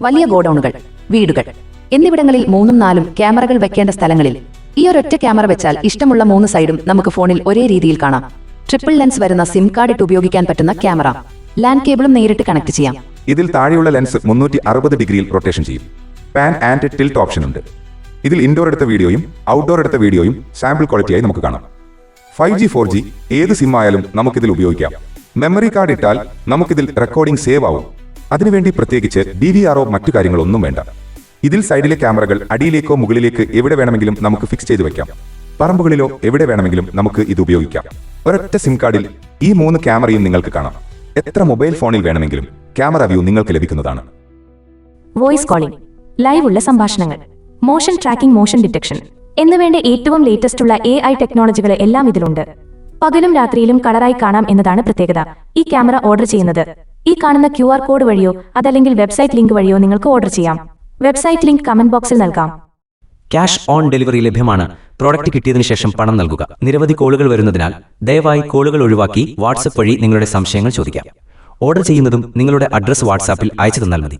വലിയ ഗോഡൌണുകൾ, വീടുകൾ എന്നിവിടങ്ങളിൽ 3ഉം 4ഉം ക്യാമറകൾ വെക്കേണ്ട സ്ഥലങ്ങളിൽ ഈ ഒരൊറ്റ ക്യാമറ വെച്ചാൽ ഇഷ്ടമുള്ള 3 സൈഡും നമുക്ക് ഫോണിൽ ഒരേ രീതിയിൽ കാണാം. ട്രിപ്പിൾ ലെൻസ് വരുന്ന സിം കാർഡ് ഇട്ട് ഉപയോഗിക്കാൻ പറ്റുന്ന ക്യാമറ. ലാൻഡ് കേബിളും നേരിട്ട് കണക്ട് ചെയ്യാം. ഇതിൽ താഴെയുള്ള ലെൻസ് 360 ഡിഗ്രിയിൽ റൊട്ടേഷൻ ചെയ്യും. പാൻ ആൻഡ് ടിൽറ്റ് ഓപ്ഷൻ ഉണ്ട്. ഇതിൽ ഇൻഡോർ എടുത്ത വീഡിയോയും ഔട്ട്ഡോർ എടുത്ത വീഡിയോയും സാമ്പിൾ ക്വാളിറ്റിയായി നമുക്ക് കാണാം. 5G 4G ഏത് സിം ആയാലും നമുക്കിതിൽ ഉപയോഗിക്കാം. മെമ്മറി കാർഡ് ഇട്ടാൽ നമുക്കിതിൽ റെക്കോർഡിംഗ് സേവ് ആവും. അതിനുവേണ്ടി പ്രത്യേകിച്ച് DVR മറ്റു കാര്യങ്ങളൊന്നും വേണ്ട. ഇതിൽ സൈഡിലെ ക്യാമറകൾ അടിയിലേക്കോ മുകളിലേക്ക് എവിടെ വേണമെങ്കിലും നമുക്ക് ഫിക്സ് ചെയ്ത് വെക്കാം. പറമ്പുകളിലോ എവിടെ വേണമെങ്കിലും നമുക്ക് ഇത് ഉപയോഗിക്കാം. ഒരൊറ്റ സിം കാർഡിൽ ഈ 3 ക്യാമറയും നിങ്ങൾക്ക് കാണാം. എത്ര മൊബൈൽ ഫോണിൽ വേണമെങ്കിലും ക്യാമറ വ്യൂ നിങ്ങൾക്ക് ലഭിക്കുന്നതാണ്. വോയിസ് കോളിംഗ്, ലൈവ് ഉള്ള സംഭാഷണങ്ങൾ, മോഷൻ ട്രാക്കിംഗ്, മോഷൻ ഡിറ്റക്ഷൻ എന്നുവേണ്ട ഏറ്റവും ലേറ്റസ്റ്റ് ഉള്ള AI ടെക്നോളജികൾ എല്ലാം ഇതിലുണ്ട്. പകലും രാത്രിയിലും കളറായി കാണാം എന്നതാണ് പ്രത്യേകത. ഈ ക്യാമറ ഓർഡർ ചെയ്യുന്നത് ഈ കാണുന്ന QR കോഡ് വഴിയോ അതല്ലെങ്കിൽ വെബ്സൈറ്റ് ലിങ്ക് വഴിയോ നിങ്ങൾക്ക് ഓർഡർ ചെയ്യാം. വെബ്സൈറ്റ് ലിങ്ക് കമന്റ് ബോക്സിൽ നൽകാം. ക്യാഷ് ഓൺ ഡെലിവറി ലഭ്യമാണ്. പ്രോഡക്റ്റ് കിട്ടിയതിനു ശേഷം പണം നൽകുക. നിരവധി കോളുകൾ വരുന്നതിനാൽ ദയവായി കോളുകൾ ഒഴിവാക്കി വാട്സ്ആപ്പ് വഴി നിങ്ങളുടെ സംശയങ്ങൾ ചോദിക്കാം. ഓർഡർ ചെയ്യുന്നതും നിങ്ങളുടെ അഡ്രസ് വാട്സാപ്പിൽ അയച്ചു തന്നാൽ മതി.